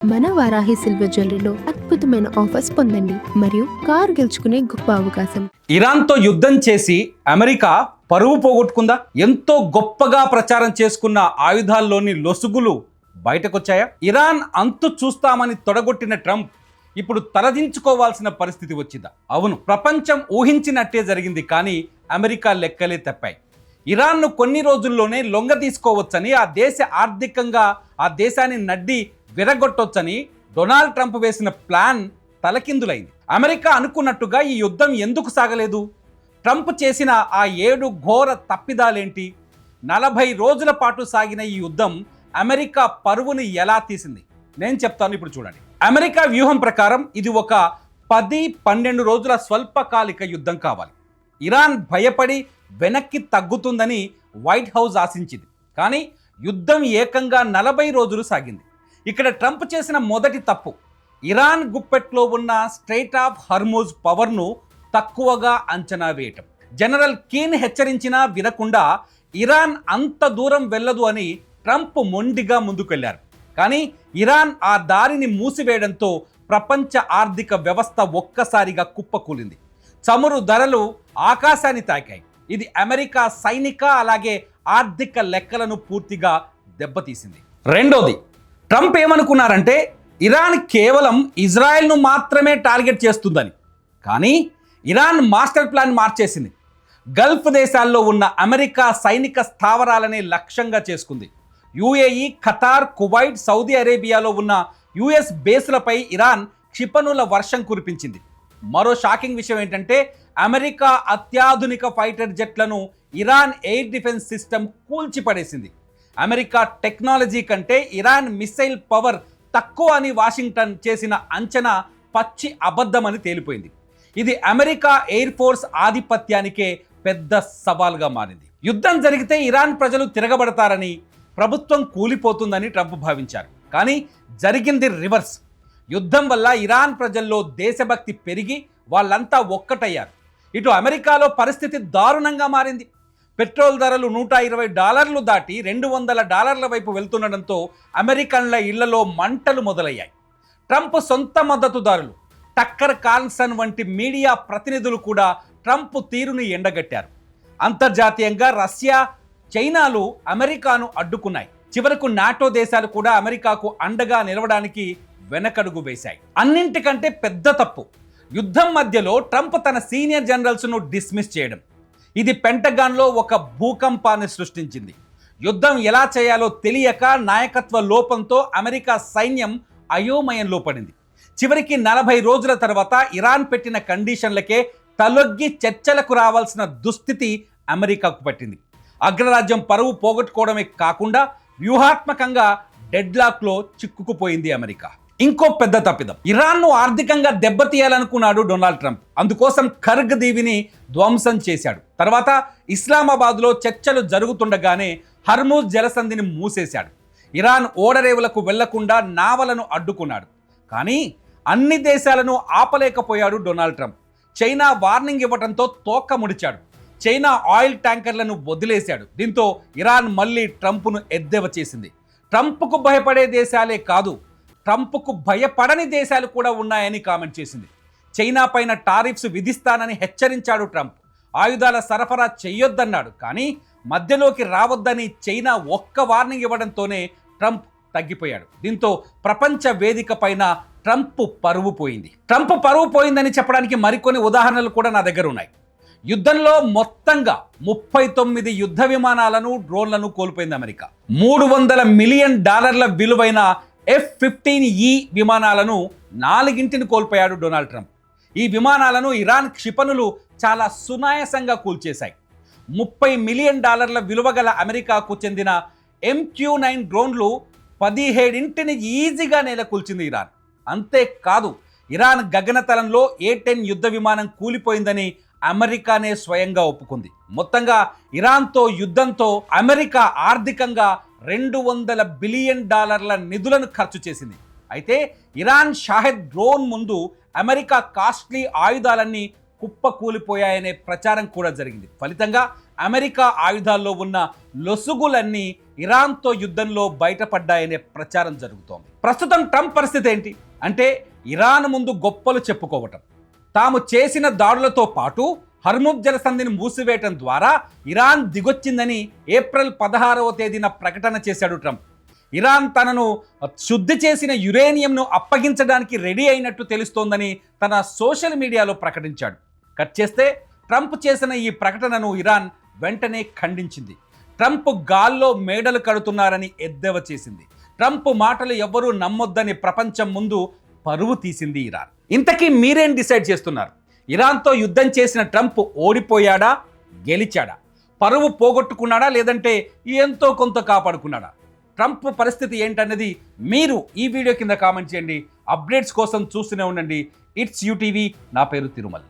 మన వారాహి సిల్వర్ జ్యువెలరీలో అద్భుతమైన ఆఫర్స్ పొందండి మరియు కార్ గెలుచుకునే గొప్ప అవకాశం. ఇరాన్తో యుద్ధం చేసి అమెరికా పరువు పోగొట్టుకుందా? ఎంతో గొప్పగా ప్రచారం చేసుకున్న ఆయుధాల్లోని లొసుగులు బయటకొచ్చాయా? ఇరాన్ అంతు చూస్తామని తొడగొట్టిన ట్రంప్ ఇప్పుడు తలదించుకోవాల్సిన పరిస్థితి వచ్చిందా? అవును, ప్రపంచం ఊహించినట్టే జరిగింది. కానీ అమెరికా లెక్కలే తప్పాయి. ఇరాన్ను కొన్ని రోజుల్లోనే లొంగ తీసుకోవచ్చని, ఆ దేశ ఆర్థికంగా ఆ దేశాన్ని నడ్డి విరగొట్టొచ్చని డొనాల్డ్ ట్రంప్ వేసిన ప్లాన్ తలకిందులైంది. అమెరికా అనుకున్నట్టుగా ఈ యుద్ధం ఎందుకు సాగలేదు? ట్రంప్ చేసిన ఆ 7 ఘోర తప్పిదాలేంటి? 40 రోజుల పాటు సాగిన ఈ యుద్ధం అమెరికా పరువుని ఎలా తీసింది? నేను చెప్తాను, ఇప్పుడు చూడండి. అమెరికా వ్యూహం ప్రకారం ఇది ఒక 10-12 రోజుల స్వల్పకాలిక యుద్ధం కావాలి. ఇరాన్ భయపడి వెనక్కి తగ్గుతుందని వైట్ హౌస్ ఆశించింది. కానీ యుద్ధం ఏకంగా 40 రోజులు సాగింది. ఇక్కడ ట్రంప్ చేసిన మొదటి తప్పు, ఇరాన్ గుప్పెట్లో ఉన్న స్ట్రెయిట్ ఆఫ్ హర్మూజ్ పవర్ను తక్కువగా అంచనా వేయటం. జనరల్ కీన్ హెచ్చరించినా వినకుండా ఇరాన్ అంత దూరం వెళ్ళదు అని ట్రంప్ మొండిగా ముందుకెళ్లారు. కానీ ఇరాన్ ఆ దారిని మూసివేయడంతో ప్రపంచ ఆర్థిక వ్యవస్థ ఒక్కసారిగా కుప్పకూలింది. చమురు ధరలు ఆకాశాన్ని తాకాయి. ఇది అమెరికా సైనిక అలాగే ఆర్థిక లెక్కలను పూర్తిగా దెబ్బతీసింది. రెండోది, ట్రంప్ ఏమనుకున్నారంటే ఇరాన్ కేవలం ఇజ్రాయెల్ను మాత్రమే టార్గెట్ చేస్తుందని. కానీ ఇరాన్ మాస్టర్ ప్లాన్ మార్చేసింది. గల్ఫ్ దేశాల్లో ఉన్న అమెరికా సైనిక స్థావరాలనే లక్ష్యంగా చేసుకుంది. యుఏఈ, ఖతార్, కువైట్, సౌదీ అరేబియాలో ఉన్న యుఎస్ బేస్లపై ఇరాన్ క్షిపణుల వర్షం కురిపించింది. మరో షాకింగ్ విషయం ఏంటంటే అమెరికా అత్యాధునిక ఫైటర్ జెట్లను ఇరాన్ ఎయిర్ డిఫెన్స్ సిస్టమ్ కూల్చిపడేసింది. అమెరికా టెక్నాలజీ కంటే ఇరాన్ మిస్సైల్ పవర్ తక్కువ అని వాషింగ్టన్ చేసిన అంచనా పచ్చి అబద్ధమని తేలిపోయింది. ఇది అమెరికా ఎయిర్ ఫోర్స్ ఆధిపత్యానికే పెద్ద సవాల్గా మారింది. యుద్ధం జరిగితే ఇరాన్ ప్రజలు తిరగబడతారని, ప్రభుత్వం కూలిపోతుందని ట్రంప్ భావించారు. కానీ జరిగింది రివర్స్. యుద్ధం వల్ల ఇరాన్ ప్రజల్లో దేశభక్తి పెరిగి వాళ్ళంతా ఒక్కటయ్యారు. ఇటు అమెరికాలో పరిస్థితి దారుణంగా మారింది. పెట్రోల్ ధరలు $120 దాటి $200 వైపు వెళ్తుండడంతో అమెరికన్ల ఇళ్లలో మంటలు మొదలయ్యాయి. ట్రంప్ సొంత మద్దతుదారులు టక్కర్ కార్ల్సన్ వంటి మీడియా ప్రతినిధులు కూడా ట్రంప్ తీరుని ఎండగట్టారు. అంతర్జాతీయంగా రష్యా, చైనాలు అమెరికాను అడ్డుకున్నాయి. చివరకు నాటో దేశాలు కూడా అమెరికాకు అండగా నిలవడానికి వెనకడుగు వేశాయి. అన్నింటికంటే పెద్ద తప్పు, యుద్ధం మధ్యలో ట్రంప్ తన సీనియర్ జనరల్స్ను డిస్మిస్ చేయడం. ఇది పెంటగాన్లో ఒక భూకంపాన్ని సృష్టించింది. యుద్ధం ఎలా చేయాలో తెలియక నాయకత్వ లోపంతో అమెరికా సైన్యం అయోమయంలో పడింది. చివరికి 40 రోజుల తర్వాత ఇరాన్ పెట్టిన కండిషన్లకే తలొగ్గి చర్చలకు రావాల్సిన దుస్థితి అమెరికాకు పట్టింది. అగ్రరాజ్యం పరువు పోగొట్టుకోవడమే కాకుండా వ్యూహాత్మకంగా డెడ్లాక్లో చిక్కుకుపోయింది అమెరికా. ఇంకో పెద్ద తప్పిదం, ఇరాన్ను ఆర్థికంగా దెబ్బతీయాలనుకున్నాడు డొనాల్డ్ ట్రంప్. అందుకోసం ఖర్గ్ దీవిని ధ్వంసం చేశాడు. తర్వాత ఇస్లామాబాద్లో చర్చలు జరుగుతుండగానే హర్మూజ్ జలసంధిని మూసేశాడు. ఇరాన్ ఓడరేవులకు వెళ్లకుండా నావలను అడ్డుకున్నాడు. కానీ అన్ని దేశాలను ఆపలేకపోయాడు డొనాల్డ్ ట్రంప్. చైనా వార్నింగ్ ఇవ్వడంతో తోక ముడిచాడు. చైనా ఆయిల్ ట్యాంకర్లను వదిలేశాడు. దీంతో ఇరాన్ మళ్ళీ ట్రంప్ను ఎద్దేవా చేసింది. ట్రంప్కు భయపడే దేశాలే కాదు, ట్రంప్కు భయపడని దేశాలు కూడా ఉన్నాయని కామెంట్ చేసింది. చైనా పైన టారిఫ్స్ విధిస్తానని హెచ్చరించాడు ట్రంప్. ఆయుధాల సరఫరా చెయ్యొద్దన్నాడు. కానీ మధ్యలోకి రావద్దని చైనా ఒక్క వార్నింగ్ ఇవ్వడంతోనే ట్రంప్ తగ్గిపోయాడు. దీంతో ప్రపంచ వేదిక పైన ట్రంప్ పరువు పోయింది. ట్రంప్ పరువు పోయిందని చెప్పడానికి మరికొన్ని ఉదాహరణలు కూడా నా దగ్గర ఉన్నాయి. యుద్ధంలో మొత్తంగా 39 యుద్ధ విమానాలను, డ్రోన్లను కోల్పోయింది అమెరికా. $300 మిలియన్ విలువైన F-15E విమానాలను 4 కోల్పోయాడు డొనాల్డ్ ట్రంప్. ఈ విమానాలను ఇరాన్ క్షిపణులు చాలా సునాయాసంగా కూల్చేశాయి. $30 మిలియన్ విలువ గల అమెరికాకు చెందిన MQ-9 డ్రోన్లు 17 ఈజీగా నేలకూల్చింది ఇరాన్. అంతేకాదు, ఇరాన్ గగనతలంలో A-10 యుద్ధ విమానం కూలిపోయిందని అమెరికానే స్వయంగా ఒప్పుకుంది. మొత్తంగా ఇరాన్తో యుద్ధంతో అమెరికా ఆర్థికంగా $200 బిలియన్ నిధులను ఖర్చు చేసింది. అయితే ఇరాన్ షాహెద్ డ్రోన్ ముందు అమెరికా కాస్ట్లీ ఆయుధాలన్నీ కుప్పకూలిపోయాయనే ప్రచారం కూడా జరిగింది. ఫలితంగా అమెరికా ఆయుధాల్లో ఉన్న లొసుగులన్నీ ఇరాన్తో యుద్ధంలో బయటపడ్డాయనే ప్రచారం జరుగుతోంది. ప్రస్తుతం ట్రంప్ పరిస్థితి ఏంటి అంటే ఇరాన్ ముందు గొప్పలు చెప్పుకోవటం, తాము చేసిన దాడులతో పాటు హర్ముజ్ జలసంధిని మూసివేయటం ద్వారా ఇరాన్ దిగొచ్చిందని ఏప్రిల్ 16వ తేదీన ప్రకటన చేశాడు ట్రంప్. ఇరాన్ తనను శుద్ధి చేసిన యురేనియంను అప్పగించడానికి రెడీ అయినట్టు తెలుస్తోందని తన సోషల్ మీడియాలో ప్రకటించాడు. కట్ చేస్తే ట్రంప్ చేసిన ఈ ప్రకటనను ఇరాన్ వెంటనే ఖండించింది. ట్రంప్ గాల్లో మేడలు కడుతున్నారని ఎద్దేవా చేసింది. ట్రంప్ మాటలు ఎవ్వరూ నమ్మొద్దని ప్రపంచం ముందు పరువు తీసింది ఇరాన్. ఇంతకీ మీరేం డిసైడ్ చేస్తున్నారు? ఇరాన్తో యుద్ధం చేసిన ట్రంప్ ఓడిపోయాడా, గెలిచాడా? పరువు పోగొట్టుకున్నాడా, లేదంటే ఎంతో కొంత కాపాడుకున్నాడా? ట్రంప్ పరిస్థితి ఏంటన్నది మీరు ఈ వీడియో కింద కామెంట్ చేయండి. అప్డేట్స్ కోసం చూస్తూనే ఉండండి ఇట్స్ యూటీవీ. నా పేరు తిరుమల్.